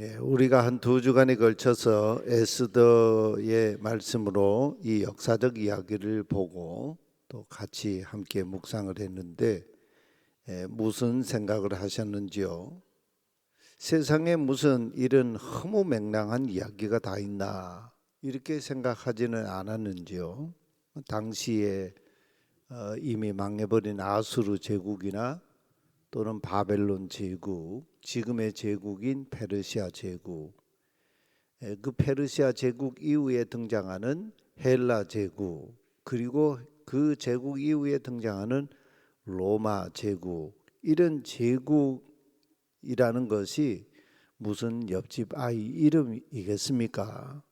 우리가 한 2주간에 걸쳐서 에스더의 말씀으로 이 역사적 이야기를 보고 또 같이 함께 묵상을 했는데 무슨 생각을 하셨는지요? 세상에 무슨 이런 허무맹랑한 이야기가 다 있나 이렇게 생각하지는 않았는지요? 당시에 이미 망해버린 아수르 제국이나 또는 바벨론 제국, 지금의 제국인 페르시아 제국, 그 페르시아 제국 이후에 등장하는 헬라 제국, 그리고 그 제국 이후에 등장하는 로마 제국, 이런 제국이라는 것이 무슨 옆집 아이 이름이겠습니까?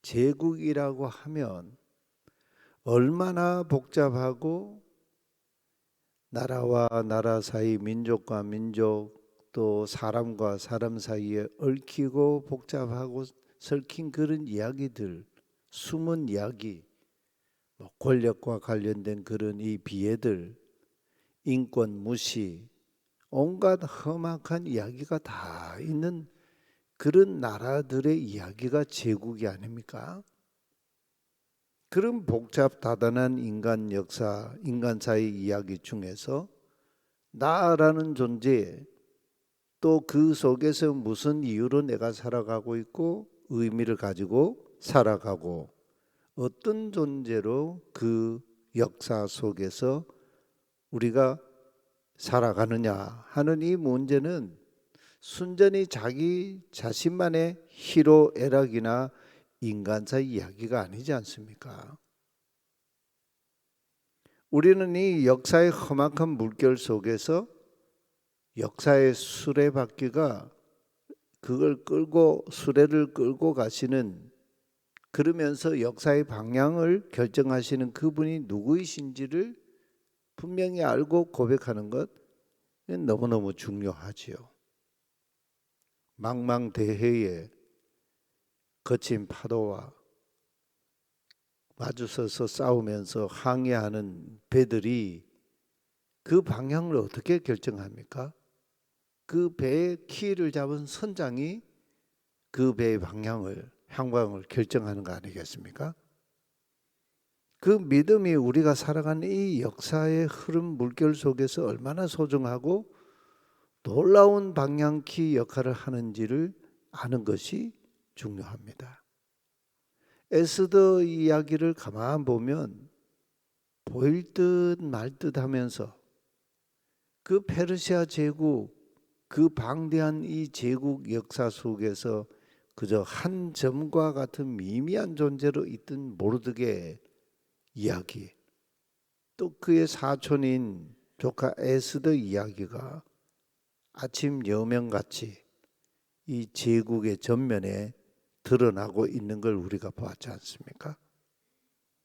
제국이라고 하면 얼마나 복잡하고 나라와 나라 사이, 민족과 민족, 또 사람과 사람 사이에 얽히고 복잡하고 설킨 그런 이야기들, 숨은 이야기, 권력과 관련된 그런 이 비애들, 인권 무시, 온갖 험악한 이야기가 다 있는 그런 나라들의 이야기가 제국이 아닙니까? 그런 복잡다단한 인간 역사, 인간사의 이야기 중에서 나라는 존재, 또 그 속에서 무슨 이유로 내가 살아가고 있고 의미를 가지고 살아가고 어떤 존재로 그 역사 속에서 우리가 살아가느냐 하는 이 문제는 순전히 자기 자신만의 희로애락이나 인간사 이야기가 아니지 않습니까? 우리는 이 역사의 험악한 물결 속에서 역사의 수레바퀴가 그걸 끌고 수레를 끌고 가시는, 그러면서 역사의 방향을 결정하시는 그분이 누구이신지를 분명히 알고 고백하는 것 너무너무 중요하지요. 망망대해에 거친 파도와 마주서서 싸우면서 항해하는 배들이 그 방향을 어떻게 결정합니까? 그 배의 키를 잡은 선장이 그 배의 향방을 결정하는 거 아니겠습니까? 그 믿음이 우리가 살아가는 이 역사의 흐름 물결 속에서 얼마나 소중하고 놀라운 방향키 역할을 하는지를 아는 것이 중요합니다. 에스더 이야기를 가만 보면 보일 듯 말 듯 하면서 그 페르시아 제국, 그 방대한 이 제국 역사 속에서 그저 한 점과 같은 미미한 존재로 있던 모르드게 이야기, 또 그의 사촌인 조카 에스더 이야기가 아침 여명같이 이 제국의 전면에 드러나고 있는 걸 우리가 보았지 않습니까?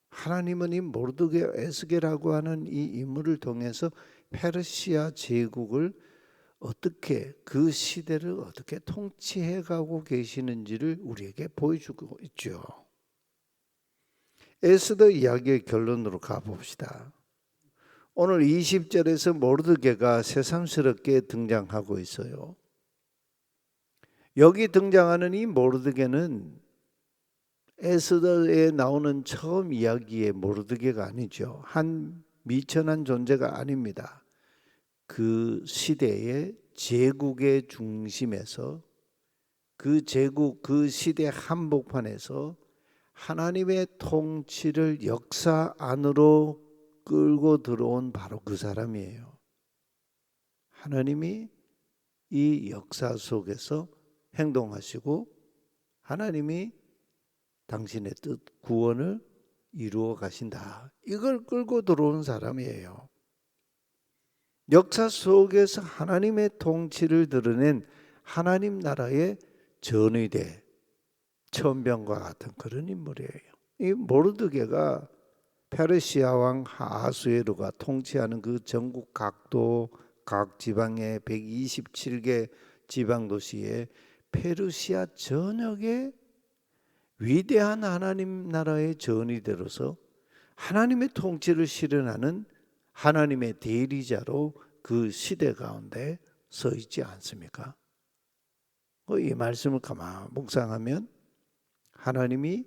하나님은 이 모르드게 에스게라고 하는 이 인물을 통해서 페르시아 제국을 어떻게, 그 시대를 어떻게 통치해 가고 계시는지를 우리에게 보여주고 있죠. 에스더 이야기의 결론으로 가봅시다. 오늘 20절에서 모르드게가 새삼스럽게 등장하고 있어요. 여기 등장하는 이 모르드게는 에스더에 나오는 처음 이야기의 모르드게가 아니죠. 한 미천한 존재가 아닙니다. 그 시대의 제국의 중심에서, 그 제국, 그 시대 한복판에서 하나님의 통치를 역사 안으로 끌고 들어온 바로 그 사람이에요. 하나님이 이 역사 속에서 행동하시고 하나님이 당신의 뜻, 구원을 이루어 가신다. 이걸 끌고 들어온 사람이에요. 역사 속에서 하나님의 통치를 드러낸 하나님 나라의 전위대, 천병과 같은 그런 인물이에요. 이 모르드게가 페르시아 왕 아하수에로가 통치하는 그 전국 각도, 각 지방의 127개 지방 도시에 페르시아 전역의 위대한 하나님 나라의 전위대로서 하나님의 통치를 실현하는 하나님의 대리자로 그 시대 가운데 서 있지 않습니까? 이 말씀을 가만 묵상하면 하나님이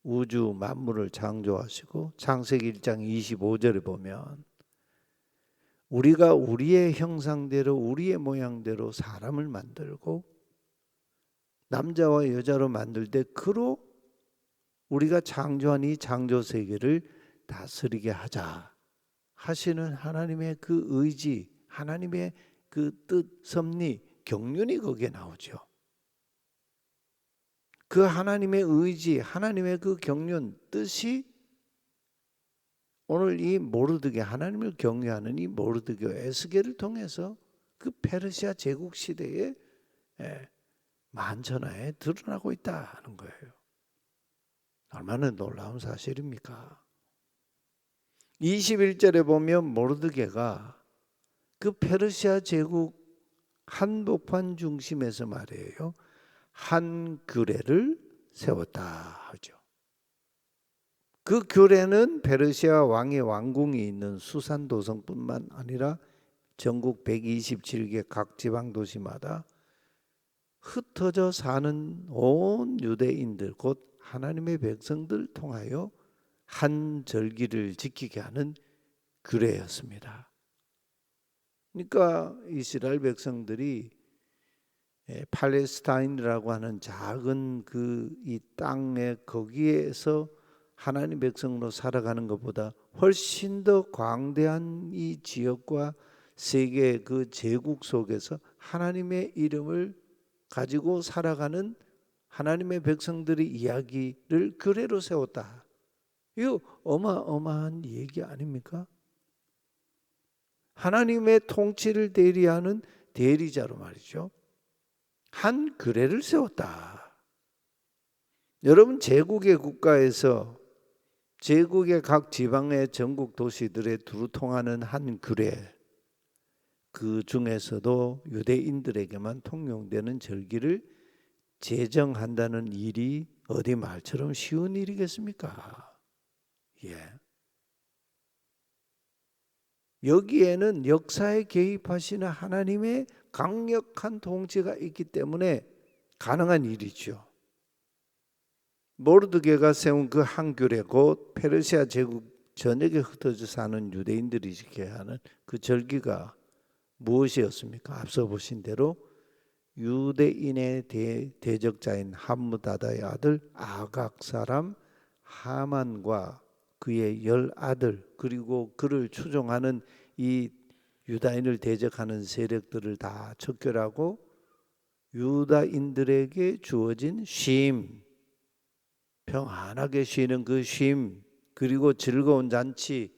우주 만물을 창조하시고 창세기 1장 25절에 보면 우리가 우리의 형상대로 우리의 모양대로 사람을 만들고 남자와 여자로 만들 때 그로 우리가 창조한 이 창조 세계를 다스리게 하자 하시는 하나님의 그 의지, 하나님의 그 뜻, 섭리, 경륜이 거기에 나오죠. 그 하나님의 의지, 하나님의 그 경륜, 뜻이 오늘 이 모르드게, 하나님을 경외하는 이 모르드게 에스겔을 통해서 그 페르시아 제국 시대에 만천하에 드러나고 있다는 거예요. 얼마나 놀라운 사실입니까? 21절에 보면 모르드게가 그 페르시아 제국 한복판 중심에서 말이에요, 한 규례를 세웠다 하죠. 그 규례는 페르시아 왕의 왕궁이 있는 수산 도성뿐만 아니라 전국 127개 각 지방 도시마다 흩어져 사는 온 유대인들 곧 하나님의 백성들 통하여 한 절기를 지키게 하는 규례였습니다. 그러니까 이스라엘 백성들이 팔레스타인이라고 하는 작은 그 이 땅에 거기에서 하나님 백성으로 살아가는 것보다 훨씬 더 광대한 이 지역과 세계 그 제국 속에서 하나님의 이름을 가지고 살아가는 하나님의 백성들의 이야기를 규례로 세웠다. 이거 어마어마한 얘기 아닙니까? 하나님의 통치를 대리하는 대리자로 말이죠. 한 규례를 세웠다. 여러분, 제국의 국가에서 제국의 각 지방의 전국 도시들에 두루 통하는 한 규례, 그 중에서도 유대인들에게만 통용되는 절기를 제정한다는 일이 어디 말처럼 쉬운 일이겠습니까? 여기에는 역사에 개입하시는 하나님의 강력한 통치가 있기 때문에 가능한 일이죠. 모르드게가 세운 그 한 규례, 곧 페르시아 제국 전역에 흩어져 사는 유대인들이 지켜야 하는 그 절기가 무엇이었습니까? 앞서 보신 대로 유대인의 대적자인 함므다다의 아들 아각 사람 하만과 그의 10아들, 그리고 그를 추종하는 이 유다인을 대적하는 세력들을 다 척결하고 유다인들에게 주어진 쉼, 평안하게 쉬는 그 쉼, 그리고 즐거운 잔치,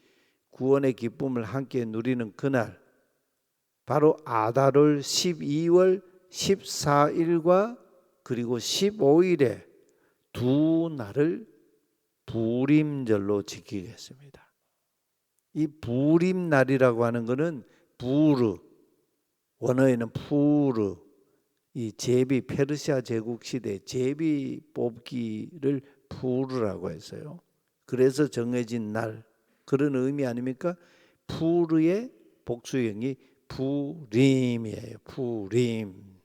구원의 기쁨을 함께 누리는 그날, 바로 아달월 12월 14일과 그리고 15일에 두 날을 부림절로 지키겠습니다. 이 부림날이라고 하는 것은 부르, 원어에는 푸르, 이 제비, 페르시아 제국 시대 제비 뽑기를 푸르라고 했어요. 그래서 정해진 날, 그런 의미 아닙니까? 푸르의 복수형이 푸림이에요. 푸림.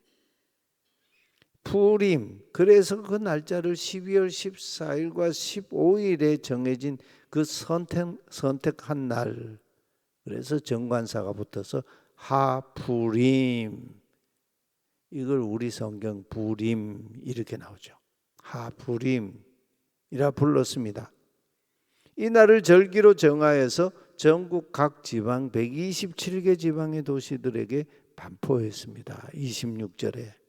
그래서 그 날짜를 12월 14일과 15일에 정해진 그 선택한 날, 그래서 정관사가 붙어서 하푸림, 이걸 우리 성경 부림 이렇게 나오죠. 하푸림이라 불렀습니다. 이 날을 절기로 정하여서 전국 각 지방 127개 지방의 도시들에게 반포했습니다. 26절에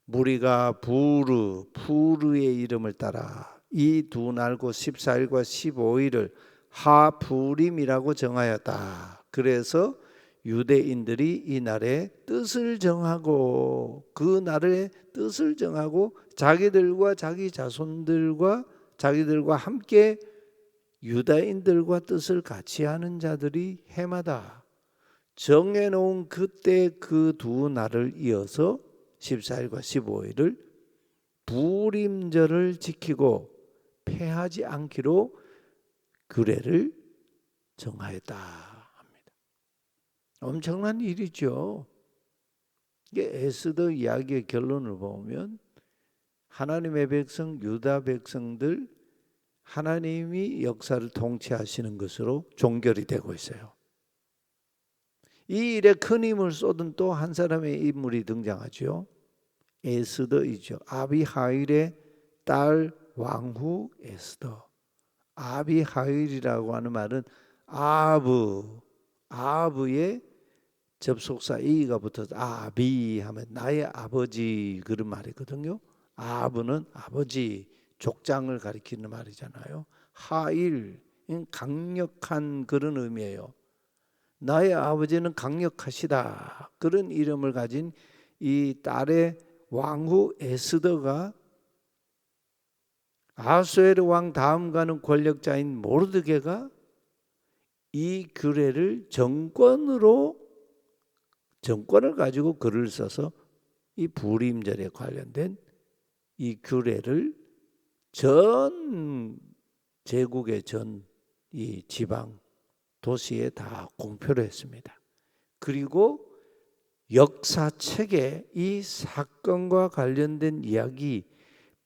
무리가 푸르의 이름을 따라 이 두 날 곧 14일과 15일을 하푸림이라고 정하였다. 그래서 유대인들이 이 날에 뜻을 정하고, 그 날에 뜻을 정하고 자기들과 자기 자손들과 자기들과 함께 유다인들과 뜻을 같이 하는 자들이 해마다 정해놓은 그때 그 두 날을 이어서 14일과 15일을 부림절을 지키고 패하지 않기로 규례를 정하였다 합니다. 엄청난 일이죠. 이게 에스더 이야기의 결론을 보면 하나님의 백성 유다 백성들 하나님이 역사를 통치하시는 것으로 종결이 되고 있어요. 이 일에 큰 힘을 쏟은 또 한 사람의 인물이 등장하죠. 에스더이죠. 아비하일의 딸 왕후 에스더. 아비하일이라고 하는 말은 아브의 접속사 이가 붙어서 아비 하면 나의 아버지 그런 말이거든요. 아브는 아버지 족장을 가리키는 말이잖아요. 하일 강력한 그런 의미예요. 나의 아버지는 강력하시다 그런 이름을 가진 이 딸의 왕후 에스더가 아수에르 왕 다음 가는 권력자인 모르드게가 이 규례를 정권을 가지고 글을 써서 이 부림절에 관련된 이 규례를 전 제국의 전 이 지방 도시에 다 공표를 했습니다. 그리고 역사책에 이 사건과 관련된 이야기,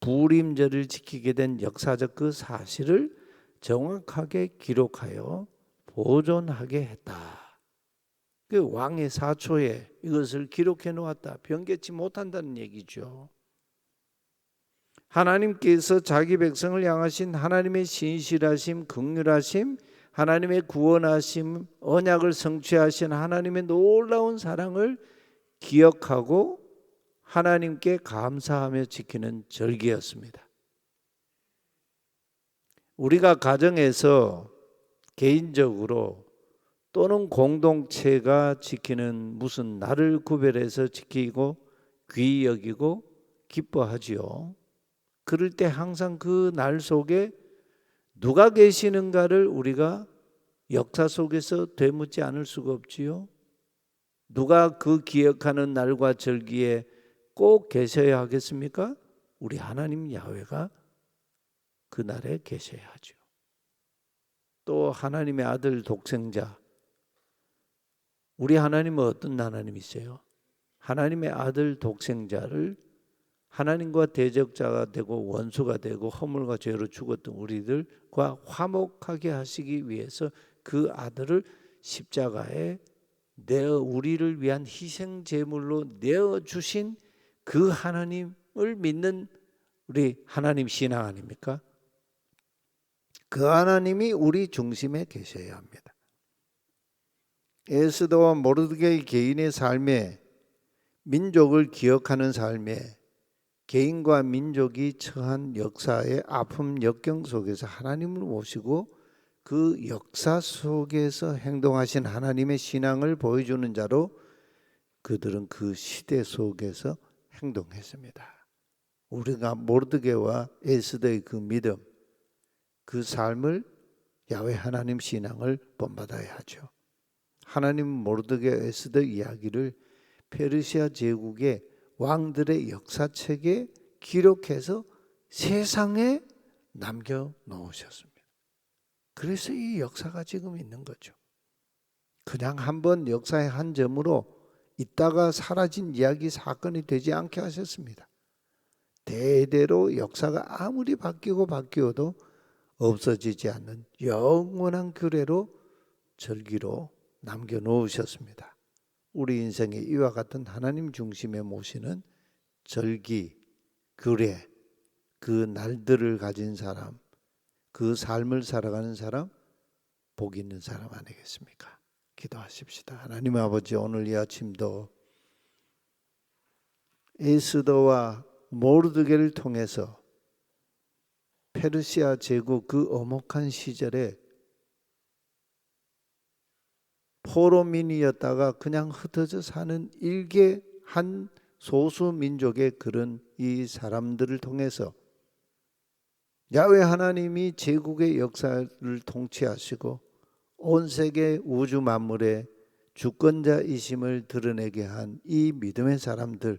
부림절을 지키게 된 역사적 그 사실을 정확하게 기록하여 보존하게 했다. 그 왕의 사초에 이것을 기록해 놓았다. 변개치 못한다는 얘기죠. 하나님께서 자기 백성을 향하신 하나님의 신실하심, 긍휼하심, 하나님의 구원하심, 언약을 성취하신 하나님의 놀라운 사랑을 기억하고 하나님께 감사하며 지키는 절기였습니다. 우리가 가정에서 개인적으로 또는 공동체가 지키는 무슨 날을 구별해서 지키고 귀히 여기고 기뻐하지요. 그럴 때 항상 그 날 속에 누가 계시는가를 우리가 역사 속에서 되묻지 않을 수가 없지요. 누가 그 기억하는 날과 절기에 꼭 계셔야 하겠습니까? 우리 하나님 야훼가 그 날에 계셔야 하죠. 또 하나님의 아들 독생자, 우리 하나님은 어떤 하나님이세요? 하나님의 아들 독생자를 하나님과 대적자가 되고 원수가 되고 허물과 죄로 죽었던 우리들과 화목하게 하시기 위해서 그 아들을 십자가에 우리를 위한 희생 제물로 내어 주신 그 하나님을 믿는 우리 하나님 신앙 아닙니까? 그 하나님이 우리 중심에 계셔야 합니다. 에스더와 모르드게의 개인의 삶에, 민족을 기억하는 삶에, 개인과 민족이 처한 역사의 아픔 역경 속에서 하나님을 모시고 그 역사 속에서 행동하신 하나님의 신앙을 보여주는 자로 그들은 그 시대 속에서 행동했습니다. 우리가 모르드게와 에스더의 그 믿음, 그 삶을 야훼 하나님 신앙을 본받아야 하죠. 하나님 모르드게 에스더 이야기를 페르시아 제국의 왕들의 역사책에 기록해서 세상에 남겨놓으셨습니다. 그래서 이 역사가 지금 있는 거죠. 그냥 한번 역사의 한 점으로 있다가 사라진 이야기 사건이 되지 않게 하셨습니다. 대대로 역사가 아무리 바뀌어도 없어지지 않는 영원한 규례로 절기로 남겨놓으셨습니다. 우리 인생에 이와 같은 하나님 중심에 모시는 절기, 규례, 그 날들을 가진 사람, 그 삶을 살아가는 사람, 복 있는 사람 아니겠습니까? 기도하십시다. 하나님 아버지, 오늘 이 아침도 에스더와 모르드게를 통해서 페르시아 제국 그 엄혹한 시절에 포로민이었다가 그냥 흩어져 사는 일개 한 소수 민족의 그런 이 사람들을 통해서 야훼 하나님이 제국의 역사를 통치하시고 온 세계 우주 만물의 주권자이심을 드러내게 한 이 믿음의 사람들,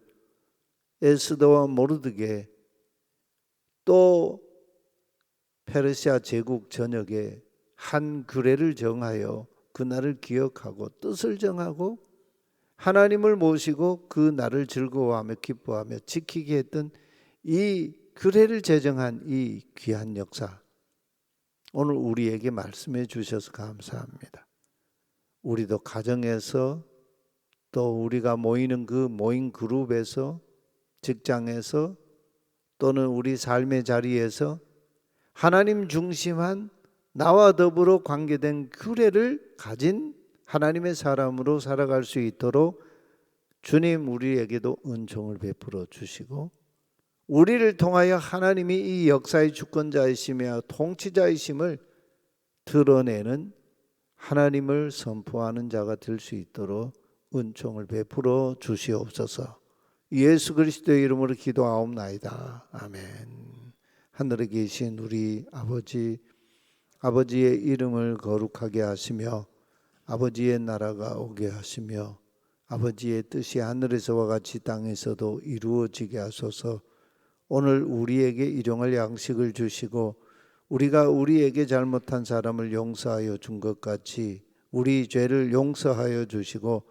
에스더와 모르드게, 또 페르시아 제국 전역에 한 규례를 정하여 그날을 기억하고 뜻을 정하고 하나님을 모시고 그 날을 즐거워하며 기뻐하며 지키게 했던 이 규례를 제정한 이 귀한 역사, 오늘 우리에게 말씀해 주셔서 감사합니다. 우리도 가정에서 또 우리가 모이는 그 모인 그룹에서, 직장에서, 또는 우리 삶의 자리에서 하나님 중심한 나와 더불어 관계된 규례를 가진 하나님의 사람으로 살아갈 수 있도록 주님 우리에게도 은총을 베풀어 주시고, 우리를 통하여 하나님이 이 역사의 주권자이시며 통치자이심을 드러내는 하나님을 선포하는 자가 될 수 있도록 은총을 베풀어 주시옵소서. 예수 그리스도의 이름으로 기도하옵나이다. 아멘. 하늘에 계신 우리 아버지, 아버지의 이름을 거룩하게 하시며 아버지의 나라가 오게 하시며 아버지의 뜻이 하늘에서와 같이 땅에서도 이루어지게 하소서. 오늘 우리에게 일용할 양식을 주시고 우리가 우리에게 잘못한 사람을 용서하여 준 것 같이 우리 죄를 용서하여 주시고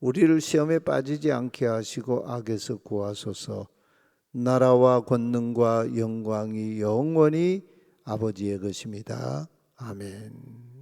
우리를 시험에 빠지지 않게 하시고 악에서 구하소서. 나라와 권능과 영광이 영원히 아버지의 것입니다. 아멘.